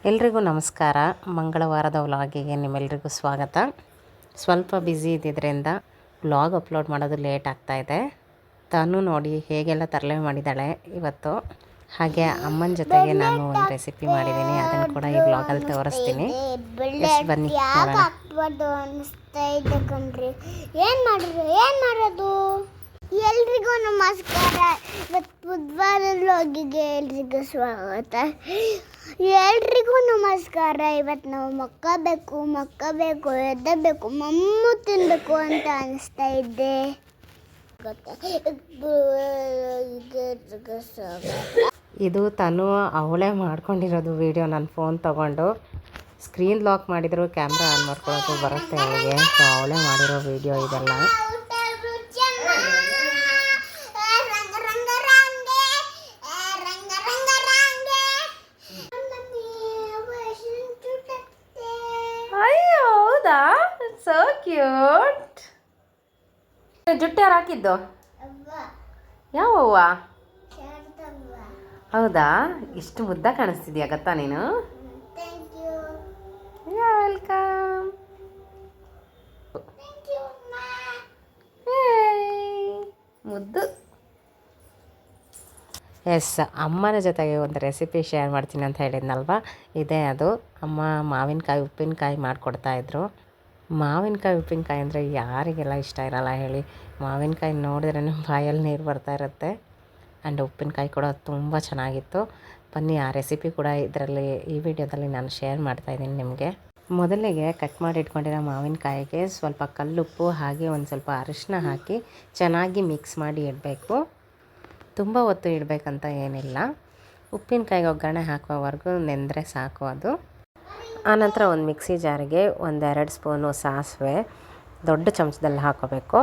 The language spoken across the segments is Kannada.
ಎಲ್ರಿಗೂ ನಮಸ್ಕಾರ. ಮಂಗಳವಾರದ ವ್ಲಾಗಿಗೆ ನಿಮ್ಮೆಲ್ರಿಗೂ ಸ್ವಾಗತ. ಸ್ವಲ್ಪ ಬ್ಯುಸಿ ಇದ್ದಿದ್ದರಿಂದ ವ್ಲಾಗ್ ಅಪ್ಲೋಡ್ ಮಾಡೋದು ಲೇಟ್ ಆಗ್ತಾಯಿದೆ. ತಾನು ನೋಡಿ ಹೇಗೆಲ್ಲ ತರಲೆ ಮಾಡಿದ್ದಾಳೆ ಇವತ್ತು. ಹಾಗೆ ಅಮ್ಮನ ಜೊತೆಗೆ ನಾನು ಒಂದು ರೆಸಿಪಿ ಮಾಡಿದ್ದೀನಿ, ಅದನ್ನು ಕೂಡ ಈ ವ್ಲಾಗಲ್ಲಿ ತೋರಿಸ್ತೀನಿ. ಬನ್ನಿ ಮಾಡೋದು. ಎಲ್ರಿಗೂ ನಮಸ್ಕಾರ. ಇವತ್ತು ಬುಧವಾರ ವ್ಲಾಗಿಗೆ ಎಲ್ರಿಗೂ ಸ್ವಾಗತ. ಎಲ್ರಿಗೂ ನಮಸ್ಕಾರ. ಇವತ್ತು ನಾವು ಮಕ್ಕಬೇಕು ಎದ್ದಬೇಕು ಮಮ್ಮು ತಿನ್ನಬೇಕು ಅಂತ ಅನಿಸ್ತಾ ಇದ್ದೆ. ಇದು ತಾನು ಅವಳೇ ಮಾಡ್ಕೊಂಡಿರೋದು ವಿಡಿಯೋ. ನನ್ನ ಫೋನ್ ತೊಗೊಂಡು ಸ್ಕ್ರೀನ್ ಲಾಕ್ ಮಾಡಿದ್ರು ಕ್ಯಾಮ್ರಾ ಆನ್ ಮಾಡ್ಕೊಳ್ಳೋದು ಬರುತ್ತೆ ಅವಳಿಗೆ. ಸೊ ಅವಳೇ ಮಾಡಿರೋ ವಿಡಿಯೋ ಇದೆಲ್ಲ. ಹೌದಾ, ಸೋ ಕ್ಯೂಟ್. ಜುಟ್ಟು ಯಾರು ಹಾಕಿದ್ದು? ಯಾವವ್ವ? ಹೌದಾ, ಇಷ್ಟು ಮುದ್ದ ಕಾಣಿಸ್ತಿದ್ಯಾ ಗೊತ್ತಾ ನೀನು? ವೆಲ್ಕಮ್. ಮುದ್ದು. ಎಸ್, ಅಮ್ಮನ ಜೊತೆಗೆ ಒಂದು ರೆಸಿಪಿ ಶೇರ್ ಮಾಡ್ತೀನಿ ಅಂತ ಹೇಳಿದ್ನಲ್ವ, ಇದೇ ಅದು. ಅಮ್ಮ ಮಾವಿನಕಾಯಿ ಉಪ್ಪಿನಕಾಯಿ ಮಾಡಿಕೊಡ್ತಾಯಿದ್ರು. ಮಾವಿನಕಾಯಿ ಉಪ್ಪಿನಕಾಯಿ ಅಂದರೆ ಯಾರಿಗೆಲ್ಲ ಇಷ್ಟ ಇರಲ್ಲ ಹೇಳಿ. ಮಾವಿನಕಾಯಿ ನೋಡಿದ್ರೇ ಬಾಯಲ್ಲಿ ನೀರು ಬರ್ತಾ ಇರುತ್ತೆ. ಆ್ಯಂಡ್ ಉಪ್ಪಿನಕಾಯಿ ಕೂಡ ತುಂಬ ಚೆನ್ನಾಗಿತ್ತು. ಬನ್ನಿ, ಆ ರೆಸಿಪಿ ಕೂಡ ಇದರಲ್ಲಿ ಈ ವಿಡಿಯೋದಲ್ಲಿ ನಾನು ಶೇರ್ ಮಾಡ್ತಾಯಿದ್ದೀನಿ ನಿಮಗೆ. ಮೊದಲಿಗೆ ಕಟ್ ಮಾಡಿ ಇಟ್ಕೊಂಡಿರೋ ಮಾವಿನಕಾಯಿಗೆ ಸ್ವಲ್ಪ ಕಲ್ಲುಪ್ಪು ಹಾಗೆ ಒಂದು ಸ್ವಲ್ಪ ಅರಿಶಿನ ಹಾಕಿ ಚೆನ್ನಾಗಿ ಮಿಕ್ಸ್ ಮಾಡಿ ಇಡಬೇಕು. ತುಂಬ ಹೊತ್ತು ಇಡಬೇಕಂತ ಏನಿಲ್ಲ. ಉಪ್ಪಿನಕಾಯಿಗೆ ಒಗ್ಗರಣೆ ಹಾಕುವವರೆಗೂ ನೆಂದರೆ ಸಾಕು ಅದು. ಆನಂತರ ಒಂದು ಮಿಕ್ಸಿ ಜಾರಿಗೆ 1-2 ಸ್ಪೂನು ಸಾಸಿವೆ ದೊಡ್ಡ ಚಮಚದಲ್ಲಿ ಹಾಕೋಬೇಕು.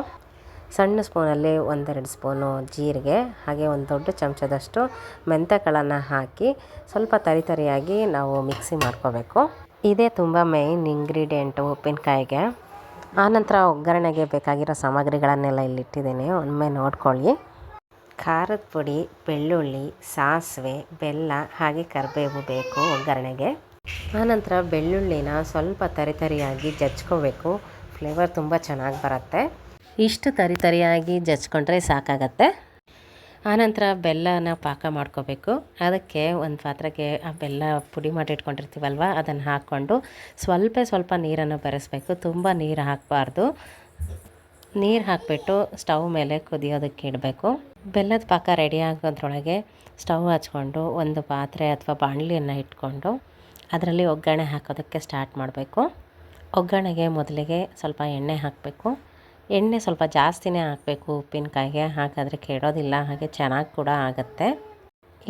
ಸಣ್ಣ ಸ್ಪೂನಲ್ಲಿ 1-2 ಸ್ಪೂನು ಜೀರಿಗೆ ಹಾಗೆ ಒಂದು ದೊಡ್ಡ ಚಮಚದಷ್ಟು ಮೆಂತ್ಯಕಾಳನ್ನು ಹಾಕಿ ಸ್ವಲ್ಪ ತರಿಯಾಗಿ ನಾವು ಮಿಕ್ಸಿ ಮಾಡ್ಕೋಬೇಕು. ಇದೇ ತುಂಬ ಮೇಯ್ನ್ ಇಂಗ್ರೀಡಿಯೆಂಟು ಉಪ್ಪಿನಕಾಯಿಗೆ. ಆನಂತರ ಒಗ್ಗರಣೆಗೆ ಬೇಕಾಗಿರೋ ಸಾಮಗ್ರಿಗಳನ್ನೆಲ್ಲ ಇಲ್ಲಿಟ್ಟಿದ್ದೀನಿ, ಒಮ್ಮೆ ನೋಡ್ಕೊಳ್ಳಿ. ಖಾರದ ಪುಡಿ, ಬೆಳ್ಳುಳ್ಳಿ, ಸಾಸಿವೆ, ಬೆಲ್ಲ ಹಾಗೆ ಕರಿಬೇವು ಬೇಕು ಒಗ್ಗರಣೆಗೆ. ಆನಂತರ ಬೆಳ್ಳುಳ್ಳಿನ ಸ್ವಲ್ಪ ತರಿಯಾಗಿ ಜಜ್ಕೋಬೇಕು. ಫ್ಲೇವರ್ ತುಂಬ ಚೆನ್ನಾಗಿ ಬರುತ್ತೆ. ಇಷ್ಟು ತರಿಯಾಗಿ ಜಜ್ಕೊಂಡ್ರೆ ಸಾಕಾಗತ್ತೆ. ಆನಂತರ ಬೆಲ್ಲನ ಪಾಕ ಮಾಡ್ಕೋಬೇಕು. ಅದಕ್ಕೆ ಒಂದು ಪಾತ್ರೆಗೆ ಆ ಬೆಲ್ಲ ಪುಡಿ ಮಾಡಿ ಇಟ್ಕೊಂಡಿರ್ತೀವಲ್ವ, ಅದನ್ನು ಹಾಕ್ಕೊಂಡು ಸ್ವಲ್ಪ ನೀರನ್ನು ಬೆರೆಸಬೇಕು. ತುಂಬ ನೀರು ಹಾಕಬಾರ್ದು. ನೀರು ಹಾಕಿಬಿಟ್ಟು ಸ್ಟವ್ ಮೇಲೆ ಕುದಿಯೋದಕ್ಕೆ ಇಡಬೇಕು. ಬೆಲ್ಲದ ಪಾಕ ರೆಡಿ ಆಗೋದ್ರೊಳಗೆ ಸ್ಟವ್ ಹಚ್ಕೊಂಡು ಒಂದು ಪಾತ್ರೆ ಅಥವಾ ಬಾಣಲಿಯನ್ನು ಇಟ್ಕೊಂಡು ಅದರಲ್ಲಿ ಒಗ್ಗರಣೆ ಹಾಕೋದಕ್ಕೆ ಸ್ಟಾರ್ಟ್ ಮಾಡಬೇಕು. ಒಗ್ಗರಣೆಗೆ ಮೊದಲಿಗೆ ಸ್ವಲ್ಪ ಎಣ್ಣೆ ಹಾಕಬೇಕು. ಎಣ್ಣೆ ಸ್ವಲ್ಪ ಜಾಸ್ತಿನೇ ಹಾಕಬೇಕು ಉಪ್ಪಿನಕಾಯಿಗೆ, ಹಾಗಾದರೆ ಕೆಡೋದಿಲ್ಲ, ಹಾಗೆ ಚೆನ್ನಾಗಿ ಕೂಡ ಆಗುತ್ತೆ.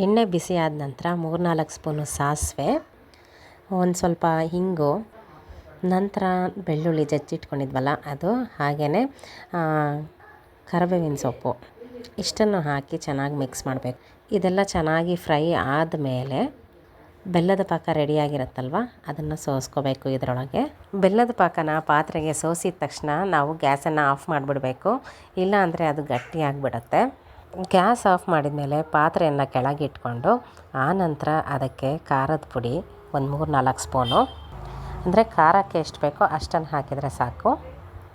ಎಣ್ಣೆ ಬಿಸಿ ಆದ ನಂತರ 3-4 ಸ್ಪೂನು ಸಾಸಿವೆ, ಒಂದು ಸ್ವಲ್ಪ ಹಿಂಗು, ನಂತರ ಬೆಳ್ಳುಳ್ಳಿ ಜಜ್ಜಿಟ್ಕೊಂಡಿದ್ವಲ್ಲ ಅದು, ಹಾಗೆಯೇ ಕರಿಬೇವಿನ ಸೊಪ್ಪು ಇಷ್ಟನ್ನು ಹಾಕಿ ಚೆನ್ನಾಗಿ ಮಿಕ್ಸ್ ಮಾಡಬೇಕು. ಇದೆಲ್ಲ ಚೆನ್ನಾಗಿ ಫ್ರೈ ಆದಮೇಲೆ ಬೆಲ್ಲದ ಪಾಕ ರೆಡಿಯಾಗಿರುತ್ತಲ್ವ, ಅದನ್ನು ಸೋಸ್ಕೋಬೇಕು ಇದರೊಳಗೆ. ಬೆಲ್ಲದ ಪಾಕನ ಪಾತ್ರೆಗೆ ಸೋಸಿದ ತಕ್ಷಣ ನಾವು ಗ್ಯಾಸನ್ನು ಆಫ್ ಮಾಡಿಬಿಡಬೇಕು, ಇಲ್ಲ ಅಂದರೆ ಅದು ಗಟ್ಟಿಯಾಗಿಬಿಡುತ್ತೆ. ಗ್ಯಾಸ್ ಆಫ್ ಮಾಡಿದ ಮೇಲೆ ಪಾತ್ರೆಯನ್ನು ಕೆಳಗಿಟ್ಕೊಂಡು ಆನಂತರ ಅದಕ್ಕೆ ಖಾರದ ಪುಡಿ ಒಂದು 3-4 ಸ್ಪೂನು, ಅಂದರೆ ಖಾರಕ್ಕೆ ಎಷ್ಟು ಬೇಕೋ ಅಷ್ಟನ್ನು ಹಾಕಿದರೆ ಸಾಕು.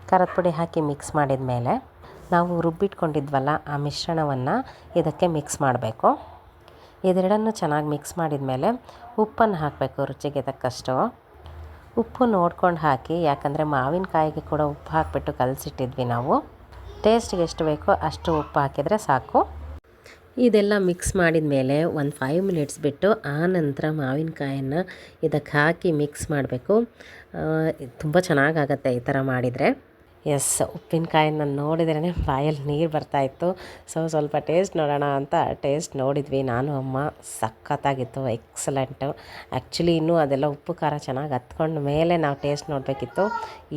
ಖಾರದ ಪುಡಿ ಹಾಕಿ ಮಿಕ್ಸ್ ಮಾಡಿದ ಮೇಲೆ ನಾವು ರುಬ್ಬಿಟ್ಕೊಂಡಿದ್ವಲ್ಲ ಆ ಮಿಶ್ರಣವನ್ನು ಇದಕ್ಕೆ ಮಿಕ್ಸ್ ಮಾಡಬೇಕು. ಇದೆರಡನ್ನು ಚೆನ್ನಾಗಿ ಮಿಕ್ಸ್ ಮಾಡಿದ ಮೇಲೆ ಉಪ್ಪನ್ನು ಹಾಕಬೇಕು ರುಚಿಗೆ ತಕ್ಕಷ್ಟು. ಉಪ್ಪು ನೋಡ್ಕೊಂಡು ಹಾಕಿ, ಯಾಕಂದರೆ ಮಾವಿನಕಾಯಿಗೆ ಕೂಡ ಉಪ್ಪು ಹಾಕಿಬಿಟ್ಟು ಕಲಸಿಟ್ಟಿದ್ವಿ ನಾವು. ಟೇಸ್ಟಿಗೆ ಎಷ್ಟು ಬೇಕೋ ಅಷ್ಟು ಉಪ್ಪು ಹಾಕಿದರೆ ಸಾಕು. ಇದೆಲ್ಲ ಮಿಕ್ಸ್ ಮಾಡಿದ ಮೇಲೆ ಒಂದು 5 ಮಿನಿಟ್ಸ್ ಬಿಟ್ಟು ಆನಂತರ ಮಾವಿನಕಾಯನ್ನು ಇದಕ್ಕೆ ಹಾಕಿ ಮಿಕ್ಸ್ ಮಾಡಬೇಕು. ತುಂಬ ಚೆನ್ನಾಗಾಗತ್ತೆ ಈ ಥರ ಮಾಡಿದರೆ. ಎಸ್, ಉಪ್ಪಿನಕಾಯಿನ ನೋಡಿದ್ರೇ ಬಾಯಲ್ಲಿ ನೀರು ಬರ್ತಾಯಿತ್ತು. ಸ್ವಲ್ಪ ಟೇಸ್ಟ್ ನೋಡೋಣ ಅಂತ ಟೇಸ್ಟ್ ನೋಡಿದ್ವಿ ನಾನು ಅಮ್ಮ. ಸಖತ್ತಾಗಿತ್ತು, ಎಕ್ಸಲೆಂಟು. ಆ್ಯಕ್ಚುಲಿ ಇನ್ನೂ ಅದೆಲ್ಲ ಉಪ್ಪು ಖಾರ ಚೆನ್ನಾಗಿ ಹತ್ಕೊಂಡ ಮೇಲೆ ನಾವು ಟೇಸ್ಟ್ ನೋಡಬೇಕಿತ್ತು.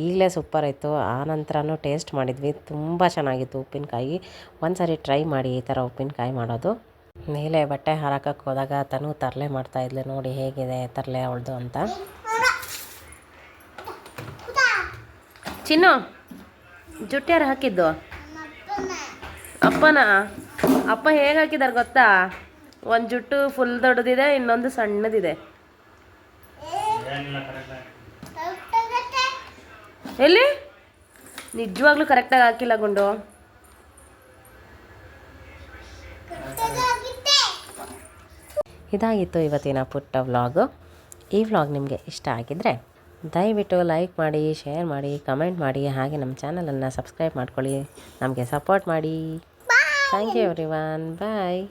ಈಗಲೇ ಸೂಪರ್ ಇತ್ತು. ಆನಂತರನೂ ಟೇಸ್ಟ್ ಮಾಡಿದ್ವಿ, ತುಂಬ ಚೆನ್ನಾಗಿತ್ತು ಉಪ್ಪಿನಕಾಯಿ. ಒಂದು ಸಾರಿ ಟ್ರೈ ಮಾಡಿ ಈ ಥರ ಉಪ್ಪಿನಕಾಯಿ ಮಾಡೋದು. ಮೇಲೆ ಬಟ್ಟೆ ಹಾರಾಕಕ್ಕೆ ಹೋದಾಗ ತನು ತರಲೆ ಮಾಡ್ತಾಯಿದ್ಲು, ನೋಡಿ ಹೇಗಿದೆ ತರಲೆ ಅವಳದು ಅಂತ. ಚಿನ್ನು, ಜುಟ್ಟು ಯಾರು ಹಾಕಿದ್ದು? ಅಪ್ಪನ. ಅಪ್ಪ ಹೇಗೆ ಹಾಕಿದಾರೆ ಗೊತ್ತಾ? ಒಂದು ಜುಟ್ಟು ಫುಲ್ ದೊಡ್ಡದಿದೆ, ಇನ್ನೊಂದು ಸಣ್ಣದಿದೆ. ಎಲ್ಲಿ ನಿಜವಾಗ್ಲೂ ಕರೆಕ್ಟಾಗಿ ಹಾಕಿಲ್ಲ ಗುಂಡು. ಇದಾಗಿತ್ತು ಇವತ್ತಿನ ಪುಟ್ಟ ವ್ಲಾಗು. ಈ ವ್ಲಾಗ್ ನಿಮಗೆ ಇಷ್ಟ ಆಗಿದ್ದರೆ ದಯವಿಟ್ಟು ಲೈಕ್ ಮಾಡಿ, ಶೇರ್ ಮಾಡಿ, ಕಮೆಂಟ್ ಮಾಡಿ, ಹಾಗೆ ನಮ್ಮ ಚಾನಲನ್ನು ಸಬ್ಸ್ಕ್ರೈಬ್ ಮಾಡ್ಕೊಳ್ಳಿ, ನಮಗೆ ಸಪೋರ್ಟ್ ಮಾಡಿ. Thank you everyone, bye.